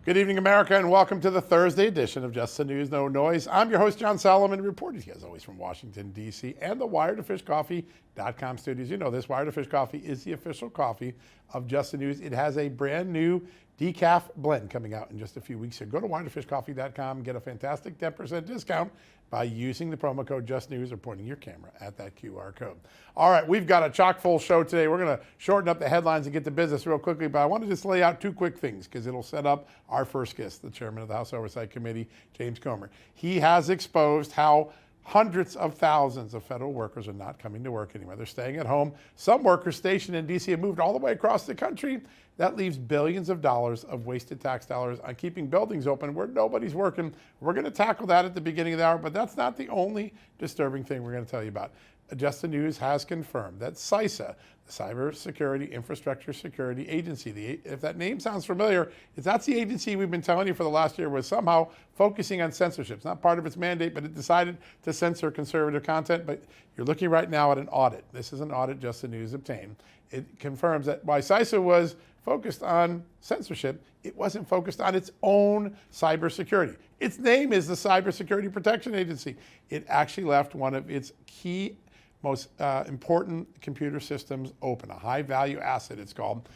Good evening, America, and welcome to the Thursday edition of Just the News, No Noise. I'm your host, John Solomon, reporting to you, as always, from Washington, D.C. and the WiredToFishCoffee.com studios. You know this, Wired to Fish Coffee is the official coffee of Just the News. It has a brand new decaf blend coming out in just a few weeks here. Go to WiredToFishCoffee.com and get a fantastic 10% discount by using the promo code JustNews or pointing your camera at that QR code. All right, we've got a chock-full show today. We're going to shorten up the headlines and get to business real quickly, but I want to just lay out two quick things because it'll set up our first guest, the chairman of the House Oversight Committee, James Comer. He has exposed how hundreds of thousands of federal workers are not coming to work anymore. They're staying at home. Some workers stationed in D.C. have moved all the way across the country. That leaves billions of dollars of wasted tax dollars on keeping buildings open where nobody's working. We're going to tackle that at the beginning of the hour, but that's not the only disturbing thing we're going to tell you about. Just the News has confirmed that CISA, the Cybersecurity Infrastructure Security Agency, if that name sounds familiar, that's the agency we've been telling you for the last year was somehow focusing on censorship. It's not part of its mandate, but it decided to censor conservative content. But you're looking right now at an audit. This is an audit Just the News obtained. It confirms that while CISA was focused on censorship, it wasn't focused on its own cybersecurity. Its name is the Cybersecurity Protection Agency. It actually left one of its key most important computer systems open, a high-value asset it's called,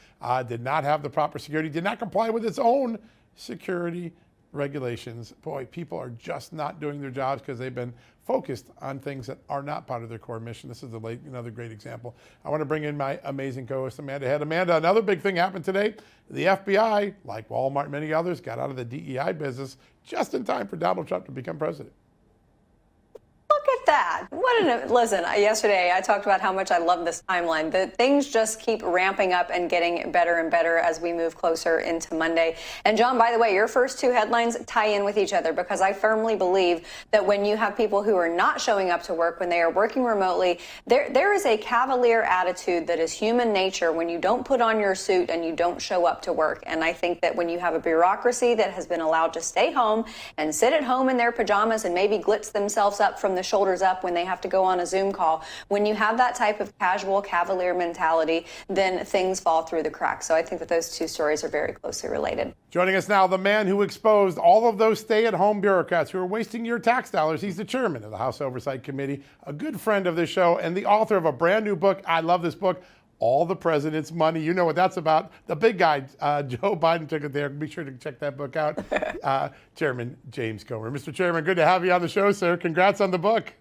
did not have the proper security, did not comply with its own security regulations. Boy, people are just not doing their jobs because they've been focused on things that are not part of their core mission. This is another great example. I want to bring in my amazing co-host, Amanda Head. Amanda, another big thing happened today. The FBI, like Walmart and many others, got out of the DEI business just in time for Donald Trump to become president. Look at that. Listen, yesterday I talked about how much I love this timeline. The things just keep ramping up and getting better and better as we move closer into Monday. And John, by the way, your first two headlines tie in with each other because I firmly believe that when you have people who are not showing up to work, when they are working remotely, there is a cavalier attitude that is human nature when you don't put on your suit and you don't show up to work. And I think that when you have a bureaucracy that has been allowed to stay home and sit at home in their pajamas and maybe glitz themselves up from the shoulders up when they have to go on a Zoom call, when you have that type of casual cavalier mentality, then things fall through the cracks. So I think that those two stories are very closely related. Joining us now, the man who exposed all of those stay-at-home bureaucrats who are wasting your tax dollars. He's the chairman of the House Oversight Committee, a good friend of this show, and the author of a brand new book. I love this book, All the President's Money. You know what that's about. The big guy, Joe Biden, took it there. Be sure to check that book out. Chairman James Comer. Mr. Chairman, good to have you on the show, sir. Congrats on the book.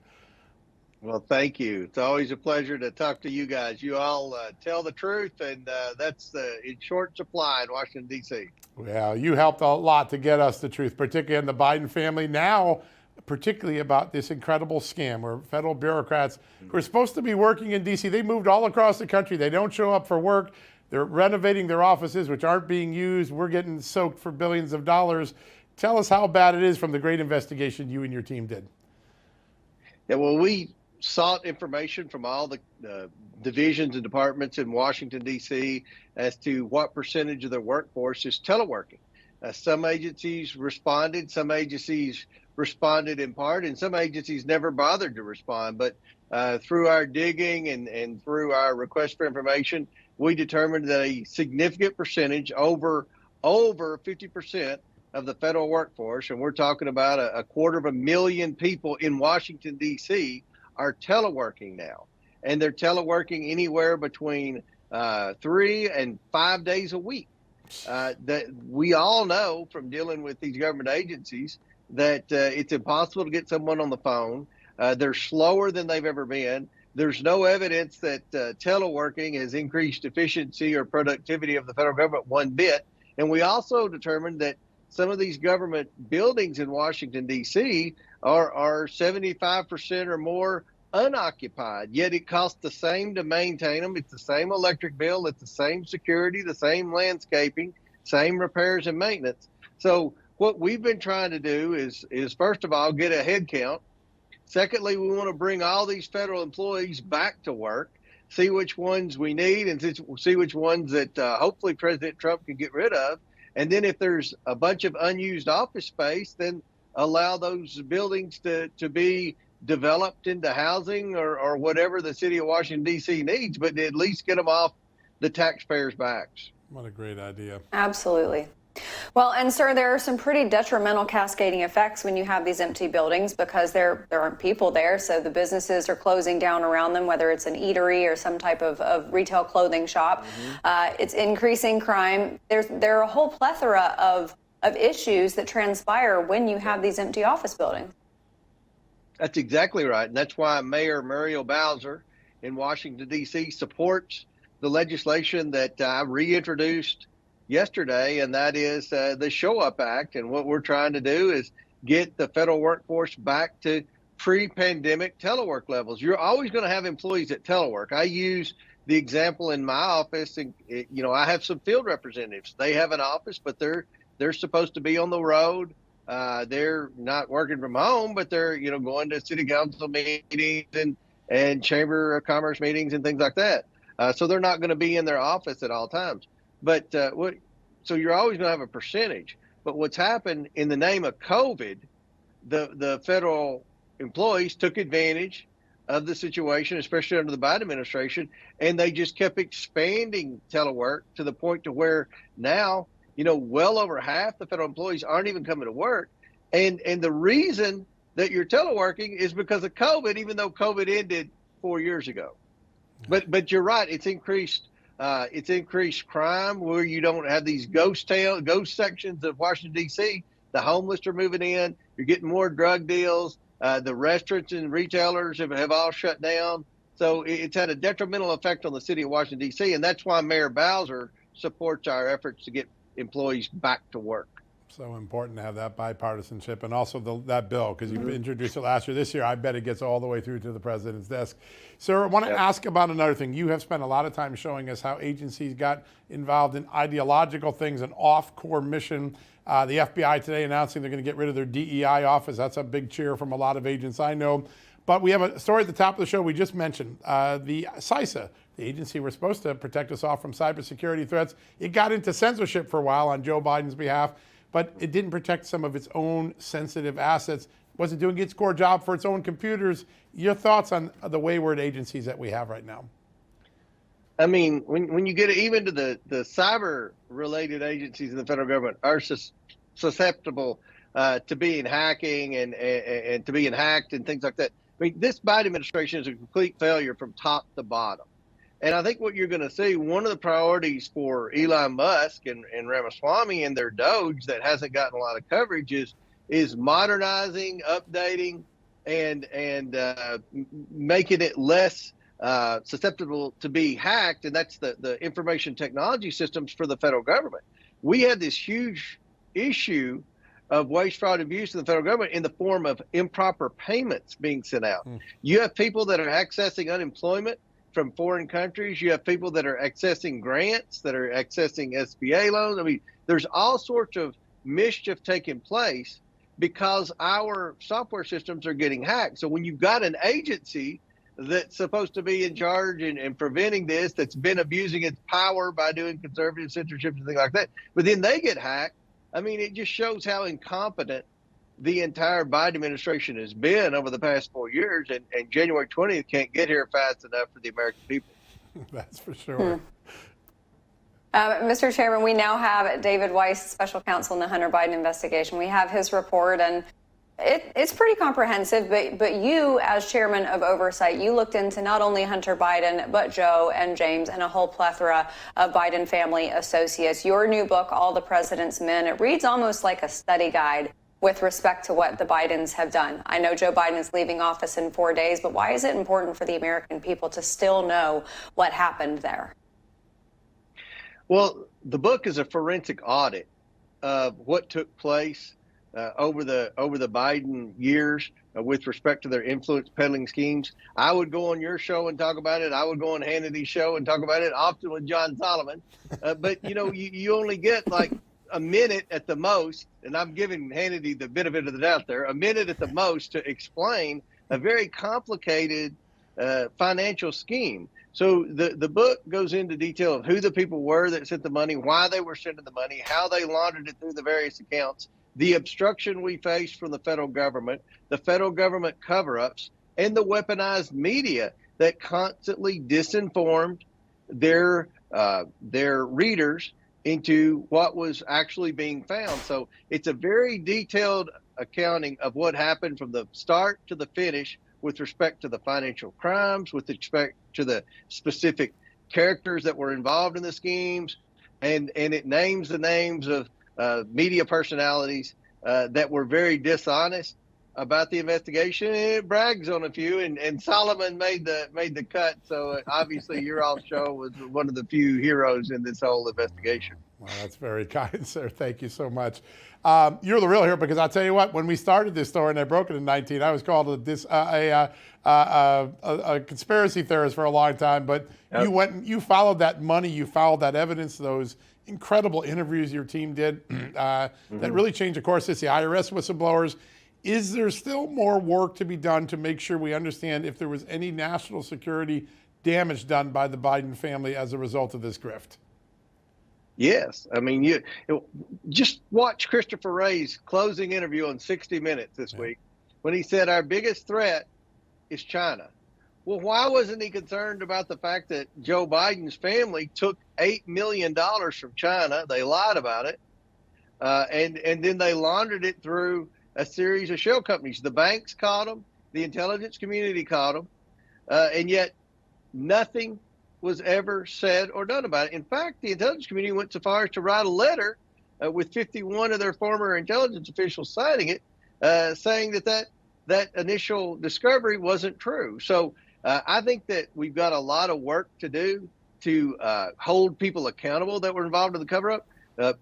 Well, thank you. It's always a pleasure to talk to you guys. You all tell the truth, and that's in short supply in Washington, D.C. Well, you helped a lot to get us the truth, particularly in the Biden family. Now, particularly about this incredible scam where federal bureaucrats who are supposed to be working in D.C., they moved all across the country. They don't show up for work. They're renovating their offices, which aren't being used. We're getting soaked for billions of dollars. Tell us how bad it is from the great investigation you and your team did. Yeah, well, we sought information from all the divisions and departments in Washington, D.C. as to what percentage of their workforce is teleworking. Some agencies responded, some agencies responded in part, and some agencies never bothered to respond. But through our digging and through our request for information, we determined that a significant percentage, over 50% of the federal workforce, and we're talking about a 250,000 people in Washington, D.C., are teleworking now. And they're teleworking anywhere between 3 and 5 days a week. That we all know from dealing with these government agencies that it's impossible to get someone on the phone. They're slower than they've ever been. There's no evidence that teleworking has increased efficiency or productivity of the federal government one bit. And we also determined that some of these government buildings in Washington, D.C. are 75% or more unoccupied, yet it costs the same to maintain them. It's the same electric bill, it's the same security, the same landscaping, same repairs and maintenance. So what we've been trying to do is first of all, get a head count. Secondly, we want to bring all these federal employees back to work, see which ones we need and see which ones that hopefully President Trump can get rid of. And then if there's a bunch of unused office space, then allow those buildings to be developed into housing or whatever the city of Washington, D.C. needs, but at least get them off the taxpayers' backs. What a great idea. Absolutely. Well, and sir, there are some pretty detrimental cascading effects when you have these empty buildings because there aren't people there. So the businesses are closing down around them, whether it's an eatery or some type of retail clothing shop. It's increasing crime. There are a whole plethora of issues that transpire when you have these empty office buildings. That's exactly right. And that's why Mayor Muriel Bowser in Washington, D.C. supports the legislation that I reintroduced yesterday, and that is the Show Up Act. And what we're trying to do is get the federal workforce back to pre-pandemic telework levels. You're always going to have employees that telework. I use the example in my office, and I have some field representatives. They have an office, but they're supposed to be on the road. They're not working from home, but they're going to city council meetings and chamber of commerce meetings and things like that. So they're not going to be in their office at all times. But so you're always going to have a percentage. But what's happened in the name of COVID, the federal employees took advantage of the situation, especially under the Biden administration, and they just kept expanding telework to the point to where now, well over half the federal employees aren't even coming to work. And the reason that you're teleworking is because of COVID, even though COVID ended 4 years ago. But you're right, it's increased crime where you don't have these ghost sections of Washington, D.C. The homeless are moving in. You're getting more drug deals. The restaurants and retailers have all shut down. So it's had a detrimental effect on the city of Washington, D.C. And that's why Mayor Bowser supports our efforts to get employees back to work. So important to have that bipartisanship, and also that bill, because you introduced it last year. This year, I bet it gets all the way through to the president's desk. Sir, I want to ask about another thing. You have spent a lot of time showing us how agencies got involved in ideological things, an off-core mission. The FBI today announcing they're going to get rid of their DEI office. That's a big cheer from a lot of agents I know. But we have a story at the top of the show we just mentioned. The CISA, the agency we're supposed to protect us all from cybersecurity threats, it got into censorship for a while on Joe Biden's behalf, but it didn't protect some of its own sensitive assets. Wasn't doing its core job for its own computers. Your thoughts on the wayward agencies that we have right now? I mean, when you get even to the cyber-related agencies in the federal government are susceptible to being hacking and to being hacked and things like that. I mean, this Biden administration is a complete failure from top to bottom. And I think what you're going to see, one of the priorities for Elon Musk and Ramaswamy and their Doge that hasn't gotten a lot of coverage is modernizing, updating, and making it less susceptible to be hacked. And that's the information technology systems for the federal government. We had this huge issue of waste, fraud, abuse in the federal government in the form of improper payments being sent out. You have people that are accessing unemployment from foreign countries. You have people that are accessing grants, that are accessing SBA loans. I mean, there's all sorts of mischief taking place because our software systems are getting hacked. So when you've got an agency that's supposed to be in charge and preventing this, that's been abusing its power by doing conservative censorship and things like that, but then they get hacked, I mean, it just shows how incompetent the entire Biden administration has been over the past 4 years, and January 20th can't get here fast enough for the American people. That's for sure. Mr. Chairman, we now have David Weiss, special counsel in the Hunter Biden investigation. We have his report, and it's pretty comprehensive, but you, as chairman of oversight, you looked into not only Hunter Biden, but Joe and James and a whole plethora of Biden family associates. Your new book, All the President's Men, it reads almost like a study guide with respect to what the Bidens have done. I know Joe Biden is leaving office in 4 days, but why is it important for the American people to still know what happened there? Well, the book is a forensic audit of what took place over the Biden years with respect to their influence peddling schemes. I would go on your show and talk about it. I would go on Hannity's show and talk about it, often with John Solomon. But you only get like a minute at the most, and I'm giving Hannity the benefit of the doubt there, a minute at the most to explain a very complicated financial scheme. So the book goes into detail of who the people were that sent the money, why they were sending the money, how they laundered it through the various accounts, the obstruction we faced from the federal government cover-ups, and the weaponized media that constantly disinformed their readers into what was actually being found. So it's a very detailed accounting of what happened from the start to the finish with respect to the financial crimes, with respect to the specific characters that were involved in the schemes, and it names the names of media personalities that were very dishonest about the investigation, and it brags on a few. And Solomon made the cut, so obviously your all show was one of the few heroes in this whole investigation. Well, that's very kind, sir. Thank you so much. You're the real hero, because I'll tell you what, when we started this story and I broke it in 19, I was called a conspiracy theorist for a long time, but yep. You went and you followed that money, you followed that evidence, those incredible interviews your team did that really changed the course. It's the IRS whistleblowers. Is there still more work to be done to make sure we understand if there was any national security damage done by the Biden family as a result of this grift? Yes. I mean, you just watch Christopher Wray's closing interview on 60 Minutes this week when he said our biggest threat is China. Well, why wasn't he concerned about the fact that Joe Biden's family took $8 million from China? They lied about it. And then they laundered it through a series of shell companies. The banks caught them. The intelligence community caught them. And yet nothing was ever said or done about it. In fact, the intelligence community went so far as to write a letter with 51 of their former intelligence officials signing it, saying that initial discovery wasn't true. So I think that we've got a lot of work to do to hold people accountable that were involved in the cover-up.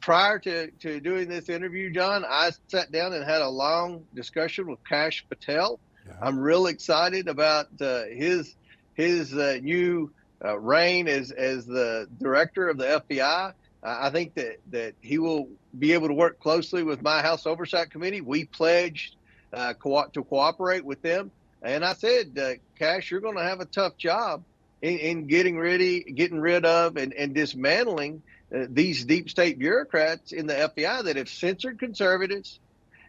Prior to doing this interview, John, I sat down and had a long discussion with Kash Patel. Yeah. I'm real excited about his new reign as the director of the FBI. I think that he will be able to work closely with my House Oversight Committee. We pledged to cooperate with them. And I said, Kash, you're going to have a tough job in getting rid of and dismantling these deep state bureaucrats in the FBI that have censored conservatives.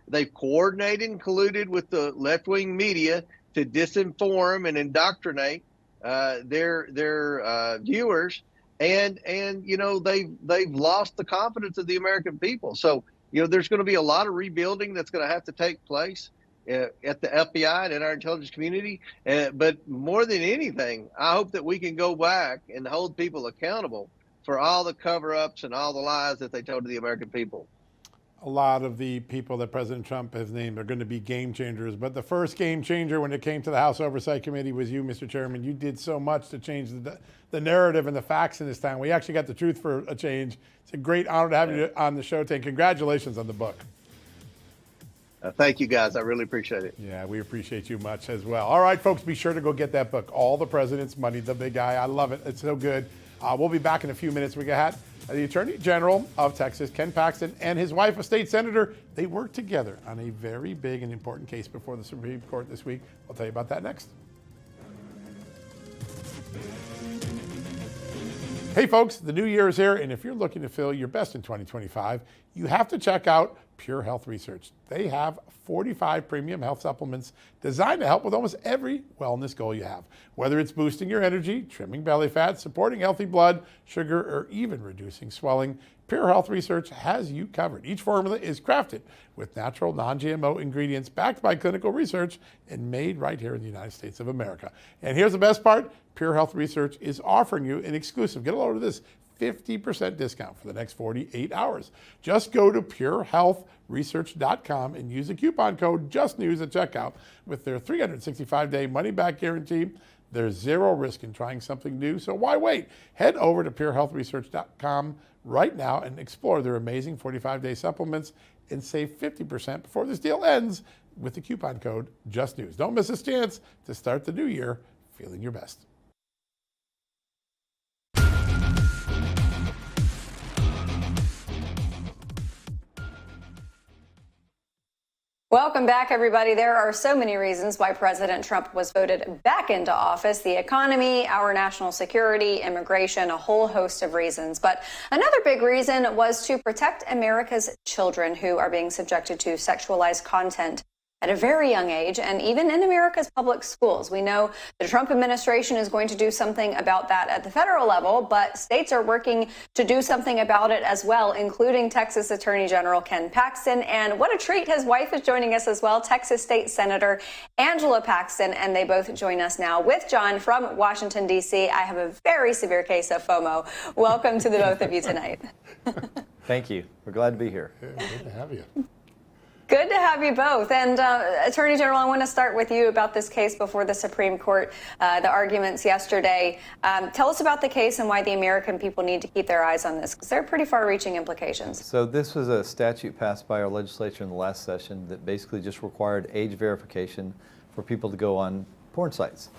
They've coordinated and colluded with the left-wing media to disinform and indoctrinate their viewers, and they've lost the confidence of the American people. So there's going to be a lot of rebuilding that's going to have to take place at the FBI and in our intelligence community. But more than anything, I hope that we can go back and hold people accountable for all the cover-ups and all the lies that they told to the American people. A lot of the people that President Trump has named are going to be game changers, but the first game changer when it came to the House Oversight Committee was you, Mr. Chairman. You did so much to change the narrative and the facts in this town. We actually got the truth for a change. It's a great honor to have you on the show today. Congratulations on the book. Thank you, guys. I really appreciate it. Yeah, we appreciate you much as well. All right, folks, be sure to go get that book, All the President's Money, the big guy. I love it. It's so good. We'll be back in a few minutes. We got the Attorney General of Texas, Ken Paxton, and his wife, a state senator. They worked together on a very big and important case before the Supreme Court this week. I'll tell you about that next. Hey, folks, the new year is here, and if you're looking to feel your best in 2025, you have to check out Pure Health Research. They have 45 premium health supplements designed to help with almost every wellness goal you have. Whether it's boosting your energy, trimming belly fat, supporting healthy blood, sugar, or even reducing swelling, Pure Health Research has you covered. Each formula is crafted with natural, non-GMO ingredients backed by clinical research and made right here in the United States of America. And here's the best part. Pure Health Research is offering you an exclusive, get a load of this, 50% discount for the next 48 hours. Just go to purehealthresearch.com and use the coupon code JUSTNEWS at checkout. With their 365-day money-back guarantee, there's zero risk in trying something new, so why wait? Head over to purehealthresearch.com right now and explore their amazing 45-day supplements and save 50% before this deal ends with the coupon code JUSTNEWS. Don't miss this chance to start the new year feeling your best. Welcome back, everybody. There are so many reasons why President Trump was voted back into office: the economy, our national security, immigration, a whole host of reasons. But another big reason was to protect America's children who are being subjected to sexualized content at a very young age, and even in America's public schools. We know the Trump administration is going to do something about that at the federal level, but states are working to do something about it as well, including Texas Attorney General Ken Paxton. And what a treat, his wife is joining us as well, Texas State Senator Angela Paxton, and they both join us now with John from Washington, D.C. I have a very severe case of FOMO. Welcome to the both of you tonight. Thank you. We're glad to be here. Yeah, good to have you. Good to have you both. And Attorney General, I want to start with you about this case before the Supreme Court, the arguments yesterday. Tell us about the case and why the American people need to keep their eyes on this, because there are pretty far-reaching implications. So this was a statute passed by our legislature in the last session that basically just required age verification for people to go on porn sites.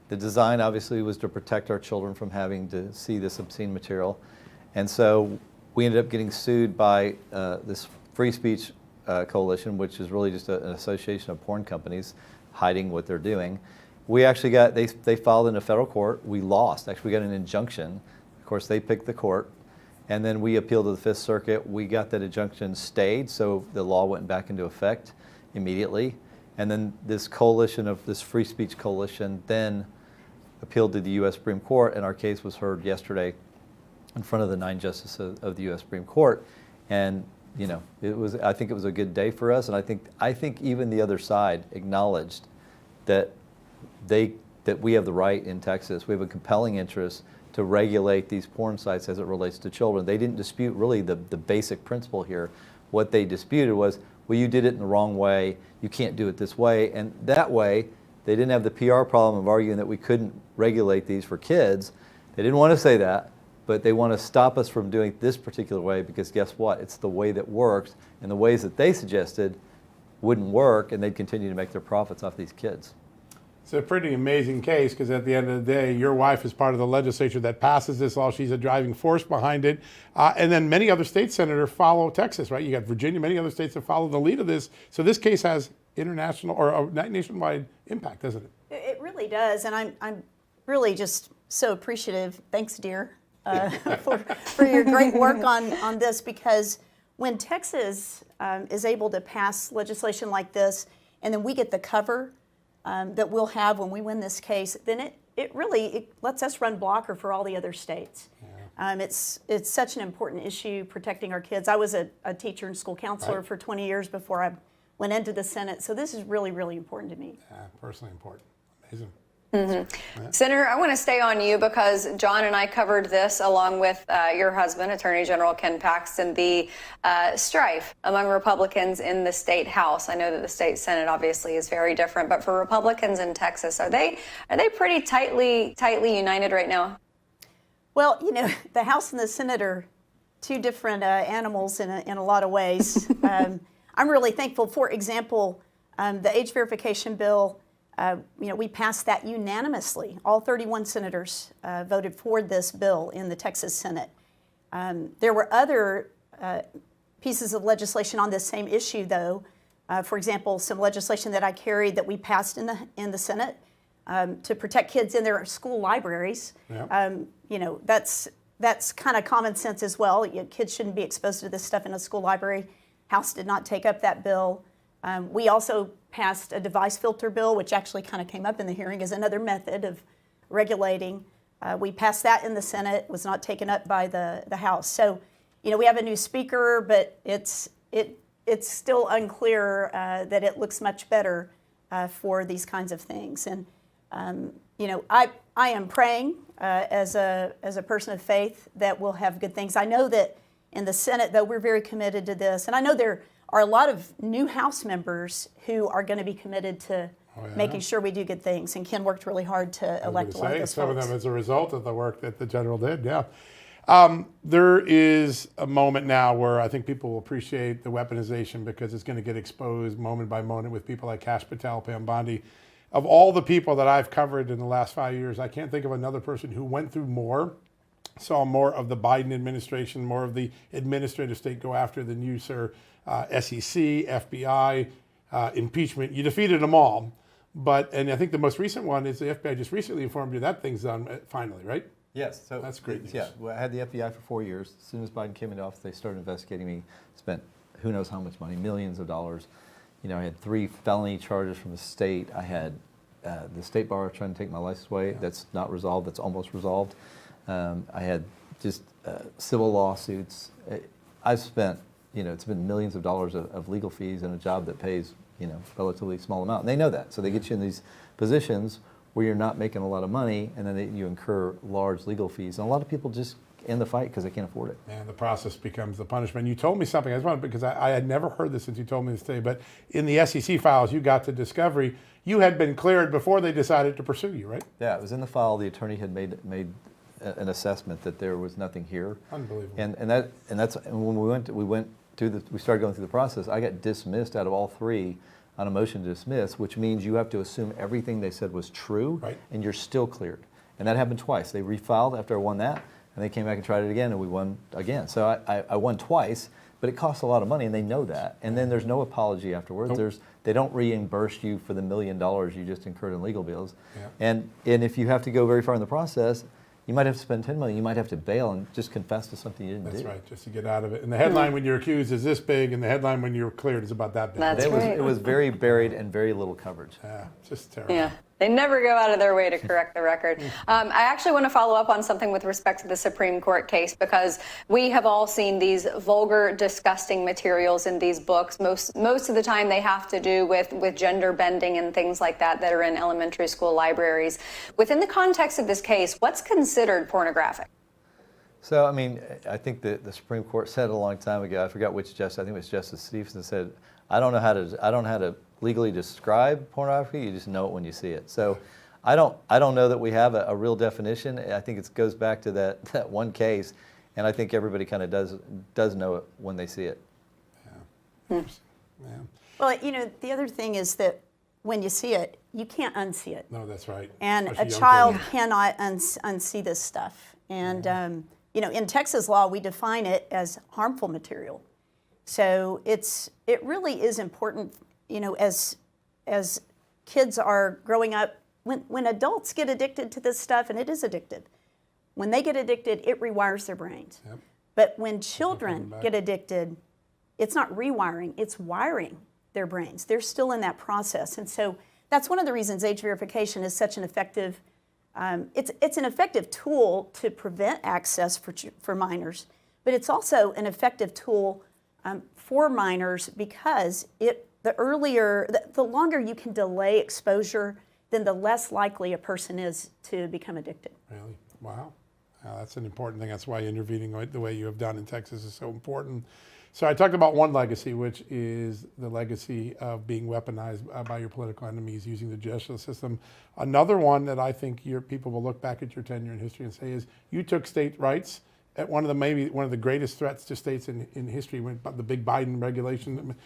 The design obviously was to protect our children from having to see this obscene material. And so we ended up getting sued by this free speech coalition, which is really just an association of porn companies hiding what they're doing. We actually got, they filed in a federal court. We lost. Actually, we got an injunction. Of course, they picked the court. And then we appealed to the Fifth Circuit. We got that injunction stayed, so the law went back into effect immediately. And then this coalition of this free speech coalition then appealed to the U.S. Supreme Court, and our case was heard yesterday in front of the 9 justices of the U.S. Supreme Court. And you know, I think it was a good day for us, and I think even the other side acknowledged that we have the right in Texas. We have a compelling interest to regulate these porn sites as it relates to children. They didn't dispute really the basic principle here. What they disputed was, well, you did it in the wrong way. You can't do it this way. And that way, they didn't have the PR problem of arguing that we couldn't regulate these for kids. They didn't want to say that. But they want to stop us from doing it this particular way because guess what? It's the way that works, and the ways that they suggested wouldn't work, and they'd continue to make their profits off these kids. It's a pretty amazing case because at the end of the day, your wife is part of the legislature that passes this law. She's a driving force behind it. And then many other states, Senator, follow Texas, right? You got Virginia, many other states that follow the lead of this. So this case has international or nationwide impact, doesn't it? It really does, and I'm really just so appreciative. Thanks, dear. For your great work on this, because when Texas is able to pass legislation like this, and then we get the cover that we'll have when we win this case, then it really lets us run blocker for all the other states. Yeah. It's such an important issue, protecting our kids. I was a teacher and school counselor for 20 years before I went into the Senate, so this is really, really important to me. Yeah, personally important. Amazing. Mm-hmm. Senator, I want to stay on you because John and I covered this along with your husband, Attorney General Ken Paxton, the strife among Republicans in the state House. I know that the state Senate obviously is very different, but for Republicans in Texas, are they pretty tightly united right now? Well, you know, the House and the Senate are two different animals in a lot of ways. I'm really thankful. For example, the age verification bill. You know, we passed that unanimously. All 31 senators voted for this bill in the Texas Senate. There were other pieces of legislation on this same issue, though. For example, some legislation that I carried that we passed in the Senate to protect kids in their school libraries. Yeah. You know, that's kind of common sense as well. Kids shouldn't be exposed to this stuff in a school library. House did not take up that bill. We also passed a device filter bill, which actually kind of came up in the hearing as another method of regulating. We passed that in the Senate, was not taken up by the House. So, you know, we have a new speaker, but it's still unclear that it looks much better for these kinds of things. And, you know, I am praying as a person of faith that we'll have good things. I know that in the Senate, though, we're very committed to this. And I know there are a lot of new House members who are going to be committed to making sure we do good things. And Ken worked really hard to elect a lot of those some folks. of them as a result of the work that the general did, yeah. There is a moment now where I think people will appreciate the weaponization because it's going to get exposed moment by moment with people like Kash Patel, Pam Bondi. Of all the people that I've covered in the last 5 years, I can't think of another person who went through more, saw more of the Biden administration, more of the administrative state go after than you, sir. SEC, FBI, impeachment. You defeated them all. And I think the most recent one is the FBI just recently informed you that thing's done finally, right? Yes. So that's great news. Yeah, well, I had the FBI for 4 years. As soon as Biden came into office, they started investigating me. Spent who knows how much money, millions of dollars, I had 3 felony charges from the state. I had the state bar trying to take my license away. That's not resolved. That's almost resolved. I had just civil lawsuits. I've spent, it's been millions of dollars of legal fees in a job that pays, relatively small amount. And they know that. So they get you in these positions where you're not making a lot of money, and then you incur large legal fees. And a lot of people just end the fight because they can't afford it. And the process becomes the punishment. You told me something, I just wanted, because I had never heard this since you told me this today, but in the SEC files you got to discovery, you had been cleared before they decided to pursue you, right? Yeah, it was in the file. The attorney had made an assessment that there was nothing here. Unbelievable. And when we started going through the process, I got dismissed out of all 3 on a motion to dismiss, which means you have to assume everything they said was true, right, and you're still cleared. And that happened twice. They refiled after I won that, and they came back and tried it again, and we won again. So I won twice, but it costs a lot of money, and they know that. And then there's no apology afterwards. Nope. They don't reimburse you for the $1 million you just incurred in legal bills. Yeah. And if you have to go very far in the process, you might have to spend $10 million. You might have to bail and just confess to something you didn't do. That's right, just to get out of it. And the headline when you're accused is this big, and the headline when you're cleared is about that big. That's right. It was very buried and very little coverage. Yeah, just terrible. Yeah. They never go out of their way to correct the record. I actually want to follow up on something with respect to the Supreme Court case, because we have all seen these vulgar, disgusting materials in these books. Most of the time they have to do with gender bending and things like that are in elementary school libraries. Within the context of this case, what's considered pornographic? So, I think the Supreme Court said a long time ago, I forgot which justice, I think it was Justice Stevenson, said, I don't know how to legally describe pornography, you just know it when you see it. So I don't know that we have a real definition. I think it goes back to that one case, and I think everybody kind of does know it when they see it. Yeah. Well, the other thing is that when you see it, you can't unsee it. No, that's right. And Especially a young child children. cannot unsee this stuff. And, in Texas law, we define it as harmful material. So it really is important, as kids are growing up, when adults get addicted to this stuff, and it is addictive, when they get addicted, it rewires their brains. Yep. But when children get addicted, it's not rewiring, it's wiring their brains. They're still in that process. And so that's one of the reasons age verification is such an effective, it's an effective tool to prevent access for minors, but it's also an effective tool for minors, because the longer you can delay exposure, then the less likely a person is to become addicted. Really? Wow. That's an important thing. That's why intervening the way you have done in Texas is so important. So I talked about one legacy, which is the legacy of being weaponized by your political enemies using the judicial system. Another one that I think your people will look back at your tenure in history and say is you took state rights at one of the greatest threats to states in history, when the big Biden regulation,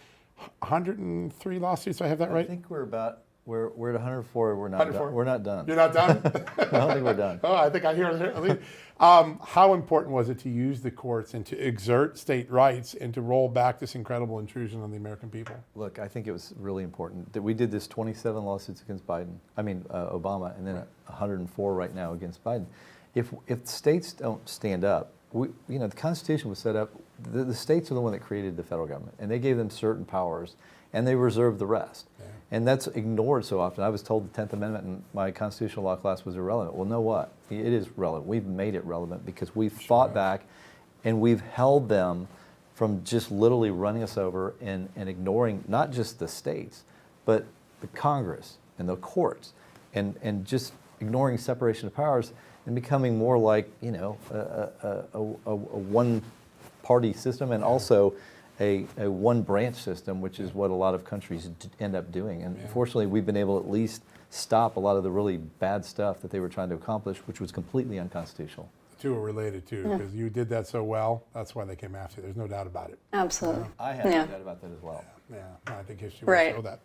103 lawsuits. I have that right? I think we're at 104. We're not 104. done. We're not done. You're not done? I don't think we're done. Oh, I think I hear it. How important was it to use the courts and to exert state rights and to roll back this incredible intrusion on the American people? Look, I think it was really important that we did this 27 lawsuits against Obama, and then 104 right now against Biden. If states don't stand up, the Constitution was set up, the states are the one that created the federal government, and they gave them certain powers, and they reserved the rest. Yeah. And that's ignored so often. I was told the 10th Amendment in my constitutional law class was irrelevant. Well, know what? It is relevant. We've made it relevant because we've fought back, and we've held them from just literally running us over and ignoring not just the states, but the Congress and the courts, and just ignoring separation of powers and becoming more like, a one-party system, and also a one-branch system, which is what a lot of countries end up doing. And fortunately, we've been able to at least stop a lot of the really bad stuff that they were trying to accomplish, which was completely unconstitutional. The two are related, too, because you did that so well. That's why they came after you. There's no doubt about it. Absolutely. I have no doubt about that as well. Yeah, I think history will show that.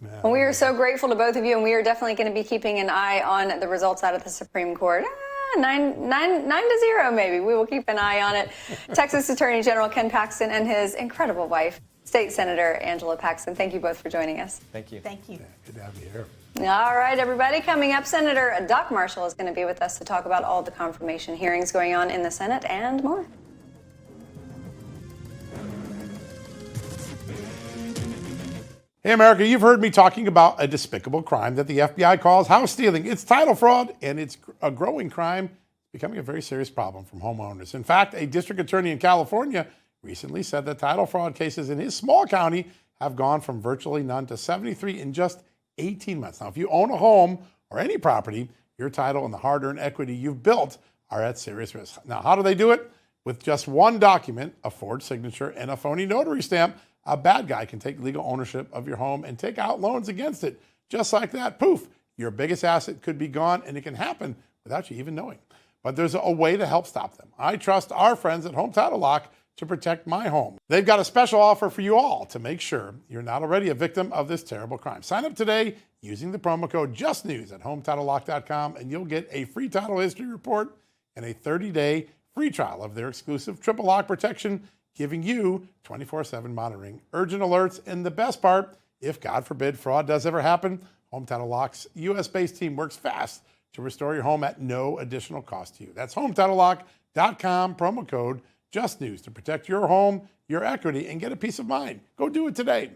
Yeah. Well, we are so grateful to both of you, and we are definitely going to be keeping an eye on the results out of the Supreme Court. 9-0, maybe. We will keep an eye on it. Texas Attorney General Ken Paxton and his incredible wife, State Senator Angela Paxton. Thank you both for joining us. Thank you. Thank you. Yeah, good to have you here. All right, everybody. Coming up, Senator Doc Marshall is going to be with us to talk about all the confirmation hearings going on in the Senate and more. Hey, America, you've heard me talking about a despicable crime that the FBI calls house stealing. It's title fraud, and it's a growing crime, becoming a very serious problem from homeowners. In fact, a district attorney in California recently said that title fraud cases in his small county have gone from virtually none to 73 in just 18 months. Now, if you own a home or any property, your title and the hard-earned equity you've built are at serious risk. Now, how do they do it? With just one document, a forged signature, and a phony notary stamp, a bad guy can take legal ownership of your home and take out loans against it. Just like that, poof, your biggest asset could be gone, and it can happen without you even knowing. But there's a way to help stop them. I trust our friends at Home Title Lock to protect my home. They've got a special offer for you all to make sure you're not already a victim of this terrible crime. Sign up today using the promo code JUSTNEWS at HometitleLock.com, and you'll get a free title history report and a 30-day free trial of their exclusive triple lock protection, giving you 24/7 monitoring, urgent alerts, and the best part, if God forbid fraud does ever happen, Home Title Lock's U.S.-based team works fast to restore your home at no additional cost to you. That's HometitleLock.com, promo code JUSTNEWS to protect your home, your equity, and get a peace of mind. Go do it today.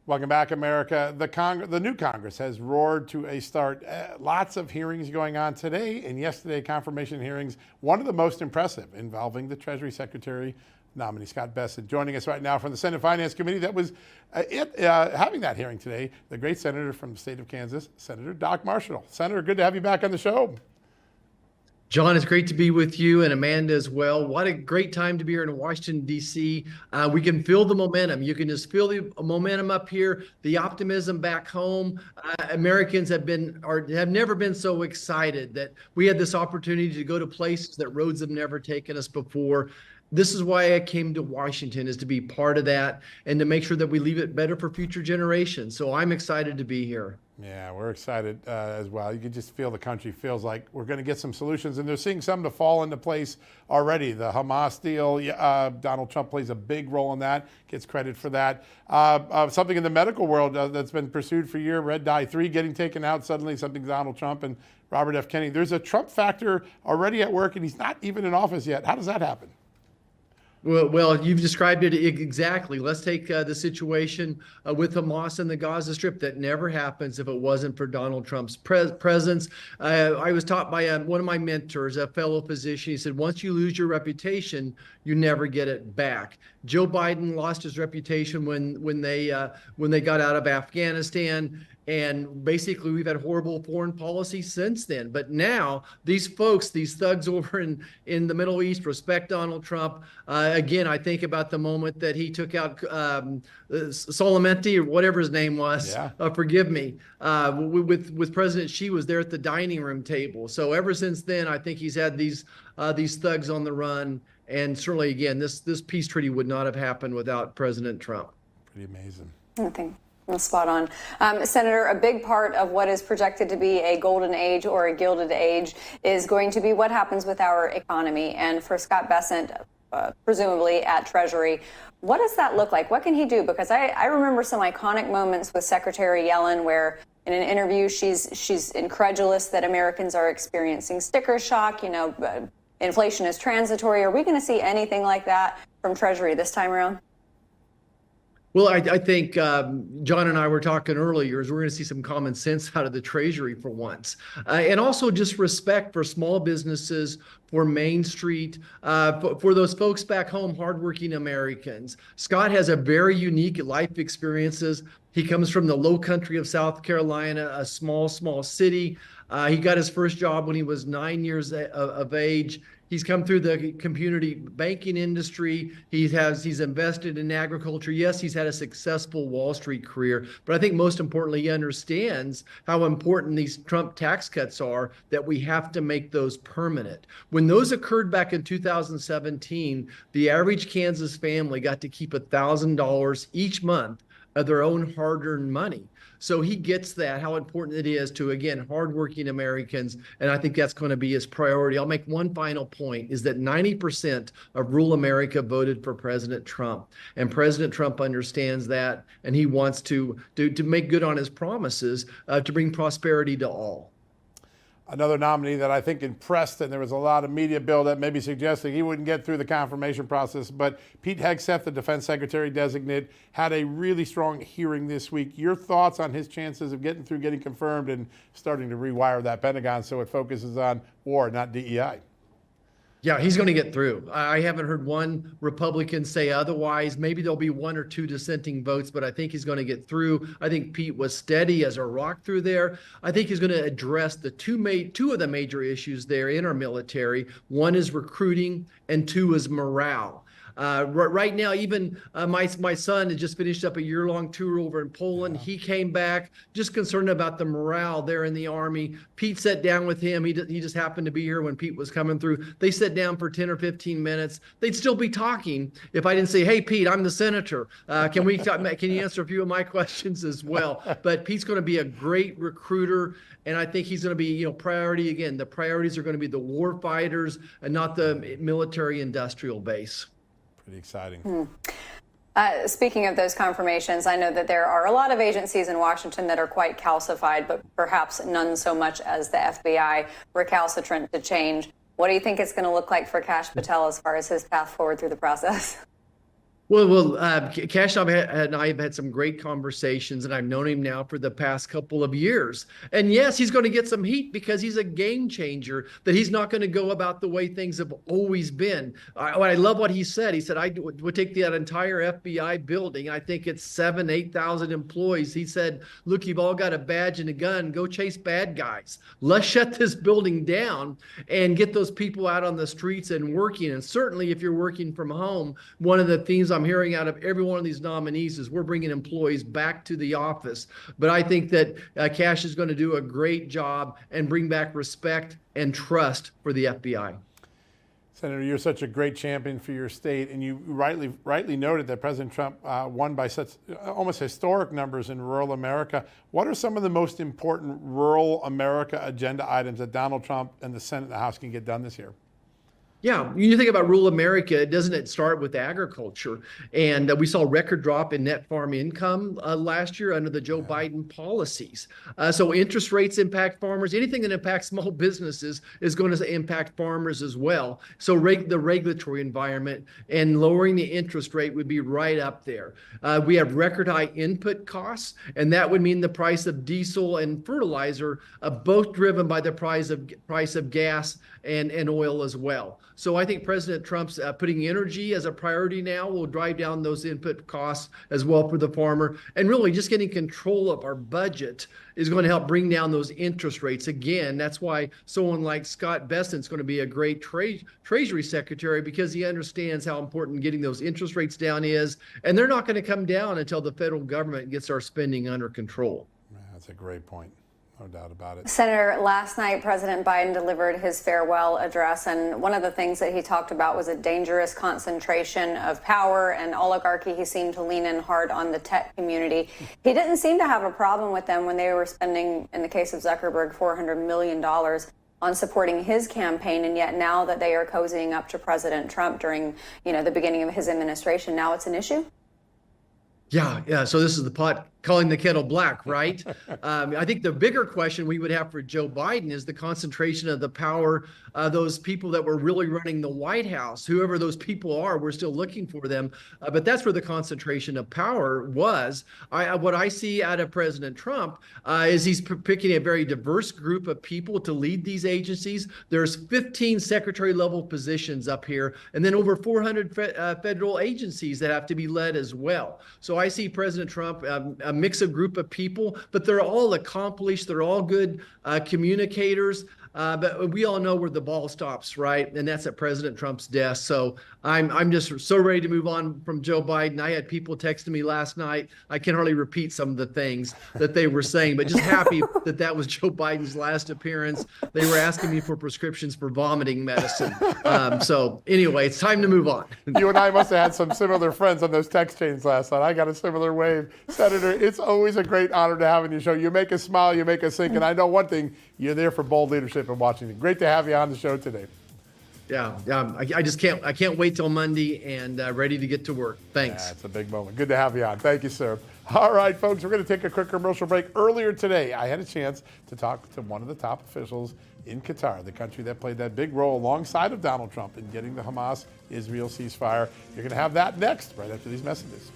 Welcome back, America. The new Congress has roared to a start. Lots of hearings going on today and yesterday, confirmation hearings. One of the most impressive involving the Treasury Secretary nominee, Scott Bessent. Joining us right now from the Senate Finance Committee that was having that hearing today, the great senator from the state of Kansas, Senator Doc Marshall. Senator, good to have you back on the show. John, it's great to be with you, and Amanda as well. What a great time to be here in Washington, D.C. We can feel the momentum. You can just feel the momentum up here, the optimism back home. Americans have never been so excited that we had this opportunity to go to places that roads have never taken us before. This is why I came to Washington, is to be part of that and to make sure that we leave it better for future generations. So I'm excited to be here. Yeah, we're excited as well. You can just feel the country feels like we're going to get some solutions, and they're seeing some to fall into place already. The Hamas deal, Donald Trump plays a big role in that, gets credit for that. Something in the medical world that's been pursued for a year, Red Dye 3 getting taken out suddenly, something Donald Trump and Robert F. Kennedy. There's a Trump factor already at work, and he's not even in office yet. How does that happen? Well, you've described it exactly. Let's take the situation with Hamas and the Gaza Strip. That never happens if it wasn't for Donald Trump's presence. I was taught by one of my mentors, a fellow physician. He said, once you lose your reputation, you never get it back. Joe Biden lost his reputation when they got out of Afghanistan. And basically, we've had horrible foreign policy since then. But now, these folks, these thugs over in the Middle East, respect Donald Trump. Again, I think about the moment that he took out Soleimani, or whatever his name was. Yeah. Forgive me. With President Xi was there at the dining room table. So ever since then, I think he's had these thugs on the run. And certainly, again, this peace treaty would not have happened without President Trump. Pretty amazing. I think that's spot on. Senator, a big part of what is projected to be a golden age or a gilded age is going to be what happens with our economy. And for Scott Bessent, presumably at Treasury, what does that look like? What can he do? Because I remember some iconic moments with Secretary Yellen where in an interview she's incredulous that Americans are experiencing sticker shock. Inflation is transitory. Are we going to see anything like that from Treasury this time around? Well, I think John and I were talking earlier is we're going to see some common sense out of the Treasury for once. And also just respect for small businesses, for Main Street, for those folks back home, hardworking Americans. Scott has a very unique life experiences. He comes from the low country of South Carolina, a small city. He got his first job when he was 9 years of age. He's come through the community banking industry. He's invested in agriculture. Yes, he's had a successful Wall Street career, but I think most importantly, he understands how important these Trump tax cuts are, that we have to make those permanent. When those occurred back in 2017, the average Kansas family got to keep $1,000 each month of their own hard-earned money. So he gets that, how important it is to, again, hardworking Americans, and I think that's going to be his priority. I'll make one final point, is that 90% of rural America voted for President Trump, and President Trump understands that, and he wants to make good on his promises to bring prosperity to all. Another nominee that I think impressed, and there was a lot of media buildup, maybe suggesting he wouldn't get through the confirmation process, but Pete Hegseth, the defense secretary designate, had a really strong hearing this week. Your thoughts on his chances of getting through, getting confirmed, and starting to rewire that Pentagon so it focuses on war, not DEI? Yeah, he's going to get through. I haven't heard one Republican say otherwise. Maybe there'll be one or two dissenting votes, but I think he's going to get through. I think Pete was steady as a rock through there. I think he's going to address the two of the major issues there in our military. One is recruiting, and two is morale. Right now, even my son has just finished up a year-long tour over in Poland. He came back just concerned about the morale there in the Army. Pete sat down with him. He just happened to be here when Pete was coming through. They sat down for 10 or 15 minutes. They'd still be talking if I didn't say, "Hey, Pete, I'm the senator. Can you answer a few of my questions as well?" But Pete's going to be a great recruiter, and I think he's going to be, priority again. The priorities are going to be the war fighters and not the military-industrial base. Pretty exciting. Speaking of those confirmations, I know that there are a lot of agencies in Washington that are quite calcified, but perhaps none so much as the FBI, recalcitrant to change. What do you think it's going to look like for Kash Patel as far as his path forward through the process? Well, Kash and I have had some great conversations, and I've known him now for the past couple of years. And yes, he's going to get some heat because he's a game changer, that he's not going to go about the way things have always been. I love what he said. He said, I would take that entire FBI building. I think it's 7,000, 8,000 employees. He said, look, you've all got a badge and a gun. Go chase bad guys. Let's shut this building down and get those people out on the streets and working. And certainly if you're working from home, one of the themes I'm hearing out of every one of these nominees is we're bringing employees back to the office. But I think that Kash is going to do a great job and bring back respect and trust for the FBI. Senator, you're such a great champion for your state, and you rightly noted that President Trump won by such almost historic numbers in rural America. What are some of the most important rural America agenda items that Donald Trump and the Senate and the House can get done this year? Yeah, when you think about rural America, doesn't it start with agriculture? And we saw a record drop in net farm income last year under the Joe Biden policies. So interest rates impact farmers. Anything that impacts small businesses is going to impact farmers as well. So the regulatory environment and lowering the interest rate would be right up there. We have record high input costs, and that would mean the price of diesel and fertilizer, both driven by the price of gas and oil as well. So I think President Trump's putting energy as a priority now will drive down those input costs as well for the farmer. And really just getting control of our budget is going to help bring down those interest rates. Again, that's why someone like Scott Bessent's going to be a great Treasury Secretary, because he understands how important getting those interest rates down is. And they're not going to come down until the federal government gets our spending under control. That's a great point. No doubt about it. Senator, last night, President Biden delivered his farewell address, and one of the things that he talked about was a dangerous concentration of power and oligarchy. He seemed to lean in hard on the tech community. He didn't seem to have a problem with them when they were spending, in the case of Zuckerberg, $400 million on supporting his campaign, and yet now that they are cozying up to President Trump during, the beginning of his administration, now it's an issue? Yeah. So this is the pot calling the kettle black, right? I think the bigger question we would have for Joe Biden is the concentration of the power. Those people that were really running the White House, whoever those people are, we're still looking for them. But that's where the concentration of power was. What I see out of President Trump is he's picking a very diverse group of people to lead these agencies. There's 15 secretary level positions up here, and then over 400 federal agencies that have to be led as well. So I see President Trump a mix of group of people, but they're all accomplished. They're all good communicators. But we all know where the ball stops, right? And that's at President Trump's desk. So I'm just so ready to move on from Joe Biden. I had people texting me last night. I can hardly repeat some of the things that they were saying, but just happy that was Joe Biden's last appearance. They were asking me for prescriptions for vomiting medicine. So anyway, it's time to move on. You and I must have had some similar friends on those text chains last night. I got a similar wave. Senator, it's always a great honor to have on your show. You make us smile, you make us think, and I know one thing, you're there for bold leadership in Washington. Great to have you on the show today. Yeah, I just can't wait till Monday and ready to get to work. Thanks. Yeah, it's a big moment. Good to have you on. Thank you, sir. All right, folks, we're going to take a quick commercial break. Earlier today, I had a chance to talk to one of the top officials in Qatar, the country that played that big role alongside of Donald Trump in getting the Hamas-Israel ceasefire. You're going to have that next, right after these messages.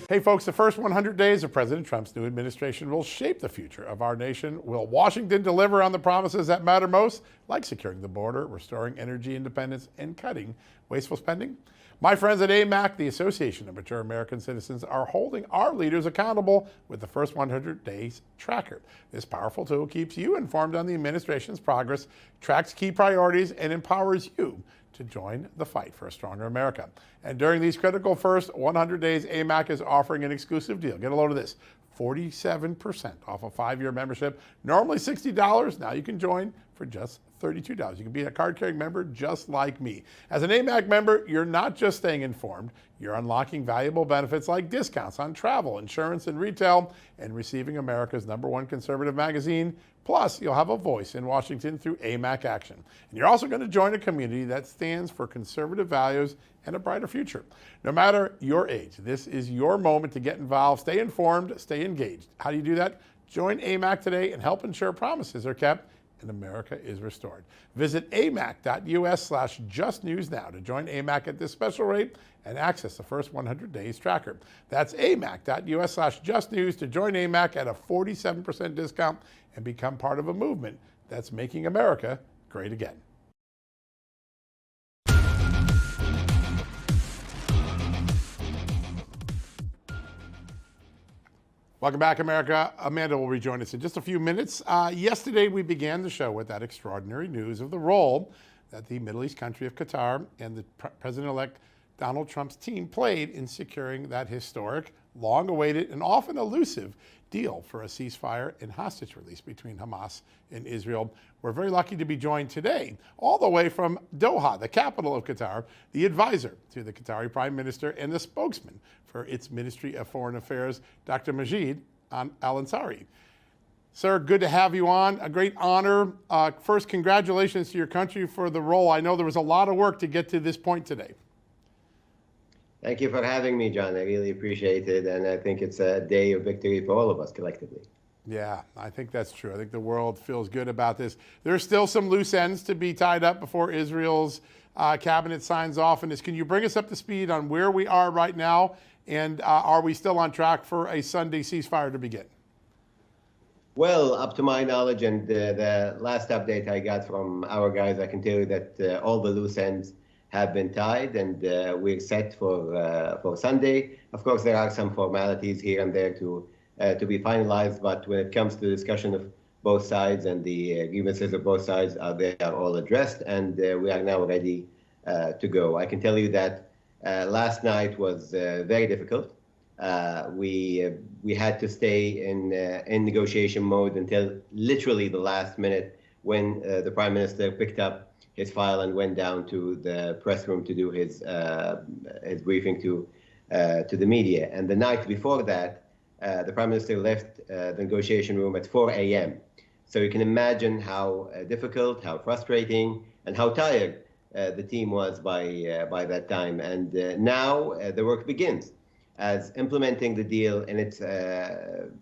Hey, folks, the first 100 days of President Trump's new administration will shape the future of our nation. Will Washington deliver on the promises that matter most, like securing the border, restoring energy independence, and cutting wasteful spending? My friends at AMAC, the Association of Mature American Citizens, are holding our leaders accountable with the first 100 days tracker. This powerful tool keeps you informed on the administration's progress, tracks key priorities, and empowers you to join the fight for a stronger America. And during these critical first 100 days, AMAC is offering an exclusive deal. Get a load of this. 47% off a 5-year membership. Normally $60. Now you can join for just $32. You can be a card-carrying member just like me. As an AMAC member, you're not just staying informed, you're unlocking valuable benefits like discounts on travel, insurance, and retail, and receiving America's #1 conservative magazine. Plus, you'll have a voice in Washington through AMAC Action. And you're also going to join a community that stands for conservative values and a brighter future. No matter your age, this is your moment to get involved, stay informed, stay engaged. How do you do that? Join AMAC today and help ensure promises are kept and America is restored. Visit amac.us/justnews now to join AMAC at this special rate and access the first 100 days tracker. That's amac.us/justnews to join AMAC at a 47% discount and become part of a movement that's making America great again. Welcome back, America. Amanda will rejoin us in just a few minutes. Yesterday, we began the show with that extraordinary news of the role that the Middle East country of Qatar and the President-elect Donald Trump's team played in securing that historic, long-awaited, and often elusive deal for a ceasefire and hostage release between Hamas and Israel. We're very lucky to be joined today, all the way from Doha, the capital of Qatar, the advisor to the Qatari Prime Minister and the spokesman for its Ministry of Foreign Affairs, Dr. Majid Al-Ansari. Sir, good to have you on. A great honor. First, congratulations to your country for the role. I know there was a lot of work to get to this point today. Thank you for having me, John. I really appreciate it. And I think it's a day of victory for all of us collectively. Yeah, I think that's true. I think the world feels good about this. There's still some loose ends to be tied up before Israel's cabinet signs off on this. Can you bring us up to speed on where we are right now? And are we still on track for a Sunday ceasefire to begin? Well, up to my knowledge and the last update I got from our guys, I can tell you that all the loose ends have been tied, and we're set for Sunday. Of course, there are some formalities here and there to be finalized, but when it comes to the discussion of both sides and the grievances of both sides, they are all addressed, and we are now ready to go. I can tell you that last night was very difficult. We had to stay in negotiation mode until literally the last minute when the Prime Minister picked up his file and went down to the press room to do his briefing to the media. And the night before that, the Prime Minister left the negotiation room at 4 a.m. So you can imagine how difficult, how frustrating, and how tired the team was by that time. And now the work begins, as implementing the deal in its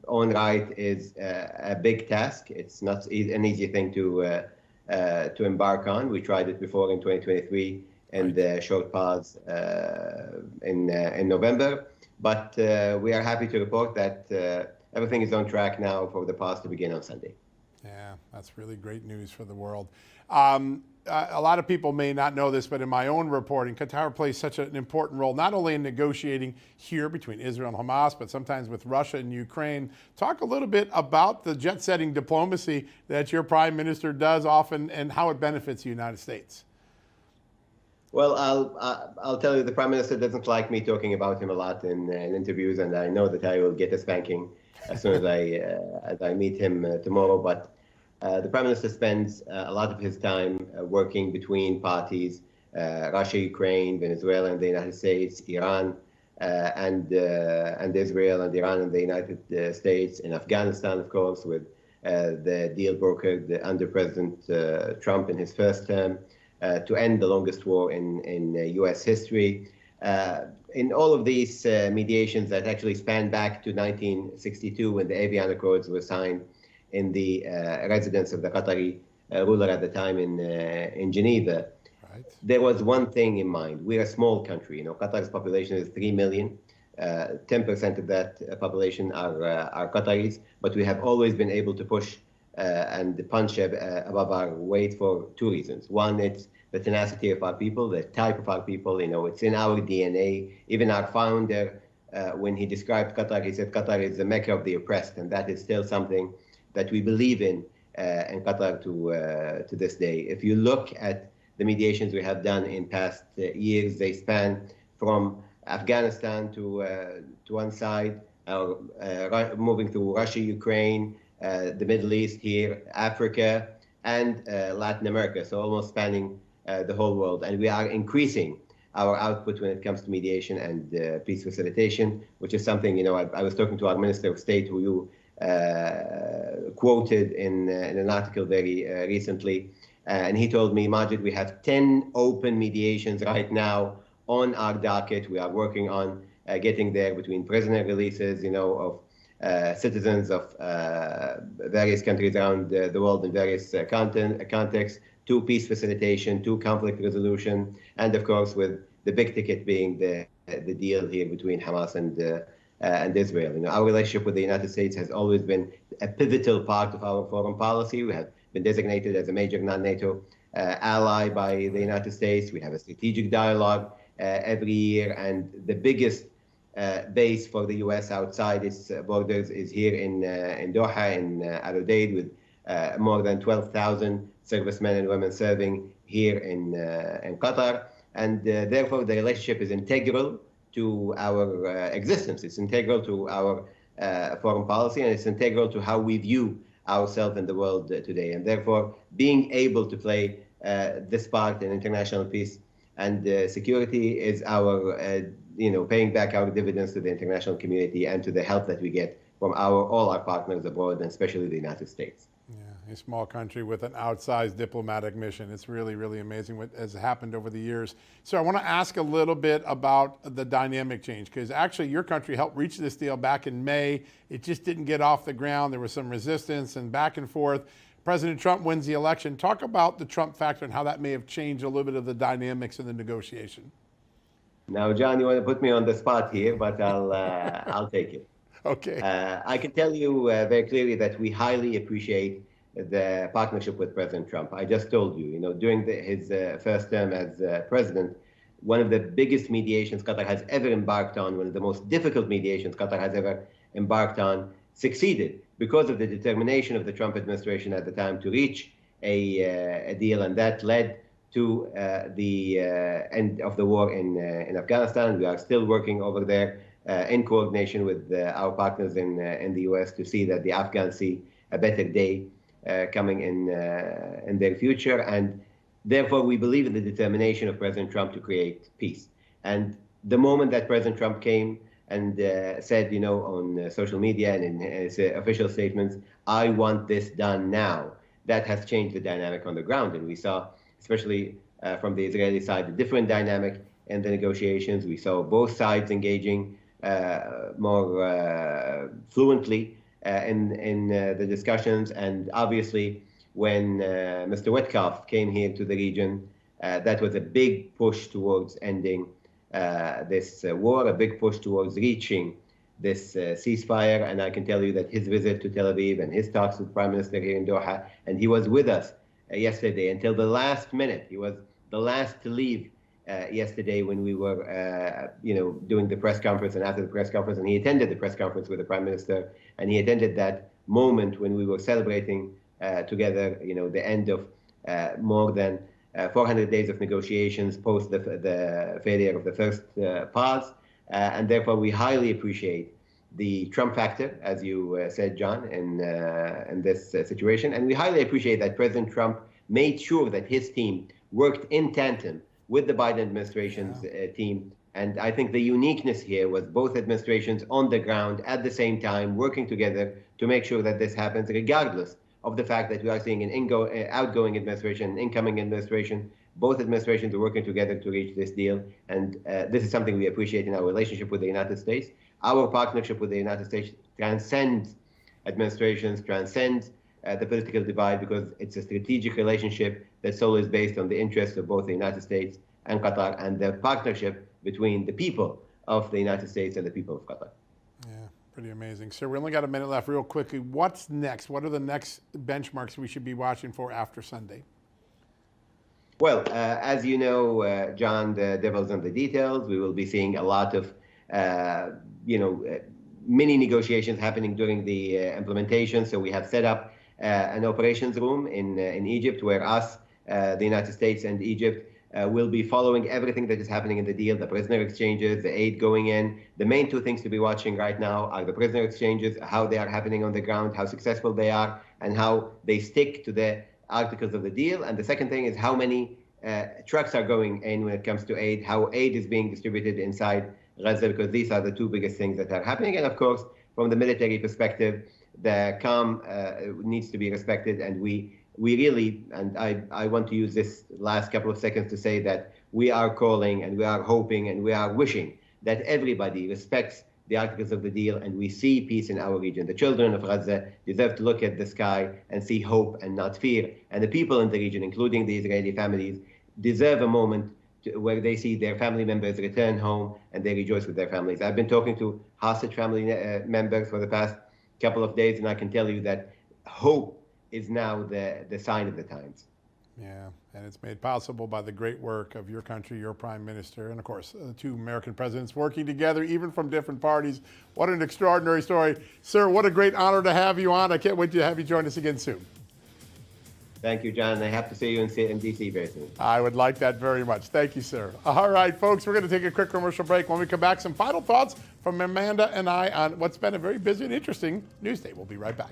own right is a big task. It's not an easy thing to embark on. We tried it before in 2023 and the short pause in November. But we are happy to report that everything is on track now for the pause to begin on Sunday. Yeah, that's really great news for the world. A lot of people may not know this, but in my own reporting, Qatar plays such an important role, not only in negotiating here between Israel and Hamas, but sometimes with Russia and Ukraine. Talk a little bit about the jet-setting diplomacy that your prime minister does often and how it benefits the United States. Well, I'll tell you, the Prime Minister doesn't like me talking about him a lot in interviews, and I know that I will get a spanking as soon as I meet him tomorrow. But the Prime Minister spends a lot of his time working between parties, Russia, Ukraine, Venezuela, and the United States, Iran, and Israel, and Iran and the United States, in Afghanistan, of course, with the deal brokered under President Trump in his first term. to end the longest war in U.S. history. In all of these mediations that actually span back to 1962 when the Avian Accords were signed in the residence of the Qatari ruler at the time in Geneva, Right. there was one thing in mind. We're a small country. You know, Qatar's population is 3 million. 10% of that population are Qataris, but we have always been able to push and punch above our weight for two reasons. One, it's the tenacity of our people, the type of our people. You know, it's in our DNA. Even our founder, when he described Qatar, he said Qatar is the Mecca of the oppressed, and that is still something that we believe in Qatar to this day. If you look at the mediations we have done in past years, they span from Afghanistan to one side, moving to Russia, Ukraine, the Middle East here, Africa, and Latin America, so almost spanning the whole world. And we are increasing our output when it comes to mediation and peace facilitation, which is something, you know, I was talking to our Minister of State, who you quoted in an article very recently, and he told me, Majid, we have 10 open mediations right now on our docket. We are working on getting there between prisoner releases, you know, of citizens of various countries around the world in various contexts, to peace facilitation, to conflict resolution, and of course with the big ticket being the deal here between Hamas and Israel. You know, our relationship with the United States has always been a pivotal part of our foreign policy. We have been designated as a major non-NATO ally by the United States. We have a strategic dialogue every year, and the biggest base for the U.S. outside its borders is here in Doha, in Al Udeid, with more than 12,000 servicemen and women serving here in Qatar. And therefore, the relationship is integral to our existence. It's integral to our foreign policy, and it's integral to how we view ourselves in the world today. And therefore, being able to play this part in international peace and security is our, paying back our dividends to the international community and to the help that we get from all our partners abroad, and especially the United States. Yeah, a small country with an outsized diplomatic mission. It's really, really amazing what has happened over the years. So I want to ask a little bit about the dynamic change, because actually your country helped reach this deal back in May. It just didn't get off the ground. There was some resistance and back and forth. President Trump wins the election. Talk about the Trump factor and how that may have changed a little bit of the dynamics in the negotiation. Now, John, you want to put me on the spot here, but I'll take it. Okay. I can tell you very clearly that we highly appreciate the partnership with President Trump. I just told you, during his first term as president, one of the biggest mediations Qatar has ever embarked on, one of the most difficult mediations Qatar has ever embarked on, succeeded because of the determination of the Trump administration at the time to reach a deal, and that led to the end of the war in Afghanistan. We are still working over there in coordination with our partners in the U.S. to see that the Afghans see a better day coming in their future. And therefore, we believe in the determination of President Trump to create peace. And the moment that President Trump came and said, on social media and in his official statements, I want this done now, that has changed the dynamic on the ground. And we saw, especially from the Israeli side, a different dynamic in the negotiations. We saw both sides engaging more fluently in the discussions. And obviously, when Mr. Witkoff came here to the region, that was a big push towards ending this war, a big push towards reaching this ceasefire. And I can tell you that his visit to Tel Aviv and his talks with Prime Minister here in Doha, and he was with us yesterday until the last minute. He was the last to leave yesterday when we were, doing the press conference and after the press conference, and he attended the press conference with the Prime Minister, and he attended that moment when we were celebrating together, the end of more than 400 days of negotiations post the failure of the first pause. And therefore, we highly appreciate the Trump factor, as you said, John, in this situation. And we highly appreciate that President Trump made sure that his team worked in tandem with the Biden administration's team. And I think the uniqueness here was both administrations on the ground at the same time, working together to make sure that this happens, regardless of the fact that we are seeing an outgoing administration, an incoming administration Both administrations are working together to reach this deal, and this is something we appreciate in our relationship with the United States. Our partnership with the United States transcends administrations, transcends the political divide, because it's a strategic relationship that solely is based on the interests of both the United States and Qatar, and the partnership between the people of the United States and the people of Qatar. Yeah, pretty amazing. Sir, we only got a minute left. Real quickly, what's next? What are the next benchmarks we should be watching for after Sunday? Well, as you know, John, the devil's in the details. We will be seeing a lot of, mini negotiations happening during the implementation. So we have set up an operations room in Egypt, where us, the United States and Egypt, will be following everything that is happening in the deal, the prisoner exchanges, the aid going in. The main two things to be watching right now are the prisoner exchanges, how they are happening on the ground, how successful they are, and how they stick to the articles of the deal. And the second thing is how many trucks are going in when it comes to aid, how aid is being distributed inside Gaza, because these are the two biggest things that are happening. And of course, from the military perspective, the calm needs to be respected, and we really, and I want to use this last couple of seconds to say that we are calling and we are hoping and we are wishing that everybody respects the articles of the deal and we see peace in our region. The children of Gaza deserve to look at the sky and see hope and not fear. And the people in the region, including the Israeli families, deserve a moment where they see their family members return home and they rejoice with their families. I've been talking to hostage family members for the past couple of days, and I can tell you that hope is now the sign of the times. Yeah, and it's made possible by the great work of your country, your prime minister, and of course, the two American presidents working together, even from different parties. What an extraordinary story. Sir, what a great honor to have you on. I can't wait to have you join us again soon. Thank you, John. I have to see you in D.C. very soon. I would like that very much. Thank you, sir. All right, folks, we're going to take a quick commercial break. When we come back, some final thoughts from Amanda and I on what's been a very busy and interesting news day. We'll be right back.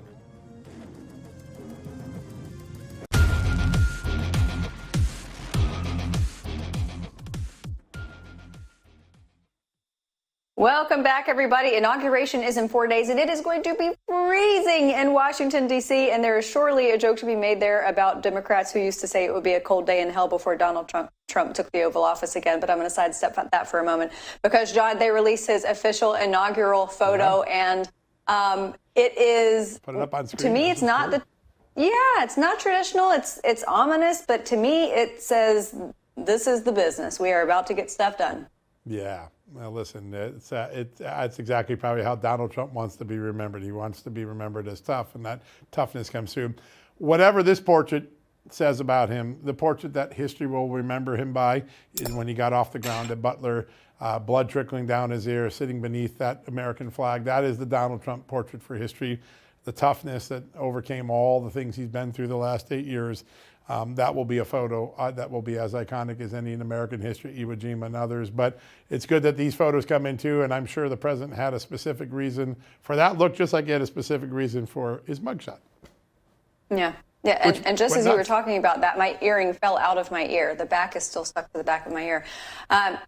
Welcome back, everybody. Inauguration is in 4 days, and it is going to be freezing in Washington, D.C., and there is surely a joke to be made there about Democrats who used to say it would be a cold day in hell before Donald Trump took the Oval Office again, but I'm going to sidestep that for a moment because, John, they released his official inaugural photo, and it is, put it up on screen. To me, it's not it's not traditional, it's ominous, but to me, it says, this is the business. We are about to get stuff done. Yeah. Well, listen, it's exactly probably how Donald Trump wants to be remembered. He wants to be remembered as tough, and that toughness comes through. Whatever this portrait says about him, the portrait that history will remember him by is when he got off the ground at Butler, blood trickling down his ear, sitting beneath that American flag. That is the Donald Trump portrait for history. The toughness that overcame all the things he's been through the last 8 years. That will be a photo that will be as iconic as any in American history, Iwo Jima and others. But it's good that these photos come in too, and I'm sure the president had a specific reason for that look, just like he had a specific reason for his mugshot. Yeah. Yeah, and just as you were talking about that, my earring fell out of my ear. The back is still stuck to the back of my ear.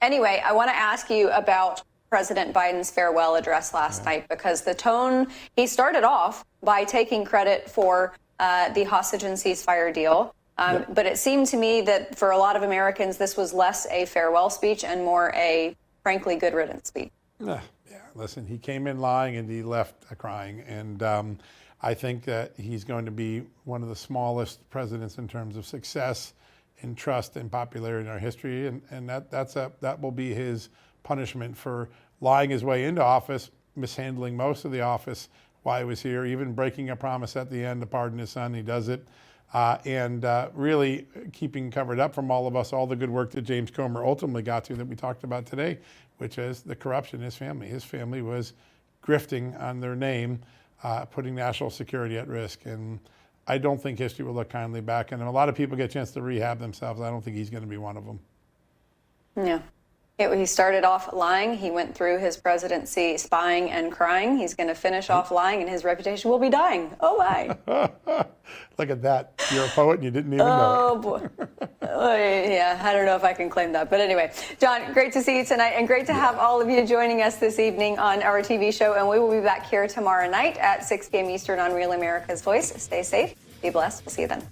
Anyway, I want to ask you about President Biden's farewell address last night, because the tone, he started off by taking credit for the hostage and ceasefire deal. But it seemed to me that for a lot of Americans, this was less a farewell speech and more a, frankly, good riddance speech. Yeah, listen, he came in lying and he left crying. And I think that he's going to be one of the smallest presidents in terms of success and trust and popularity in our history. And that will be his punishment for lying his way into office, mishandling most of the office while he was here, even breaking a promise at the end to pardon his son. He does it. And really keeping covered up from all of us all the good work that James Comer ultimately got to that we talked about today, which is the corruption in his family. His family was grifting on their name, putting national security at risk. And I don't think history will look kindly back. And a lot of people get a chance to rehab themselves. I don't think he's going to be one of them. Yeah. He started off lying. He went through his presidency spying and crying. He's going to finish off lying, and his reputation will be dying. Oh, my. Look at that. You're a poet and you didn't even know it. Oh, boy. Yeah, I don't know if I can claim that. But anyway, John, great to see you tonight, and great to have all of you joining us this evening on our TV show. And we will be back here tomorrow night at 6 p.m. Eastern on Real America's Voice. Stay safe. Be blessed. We'll see you then.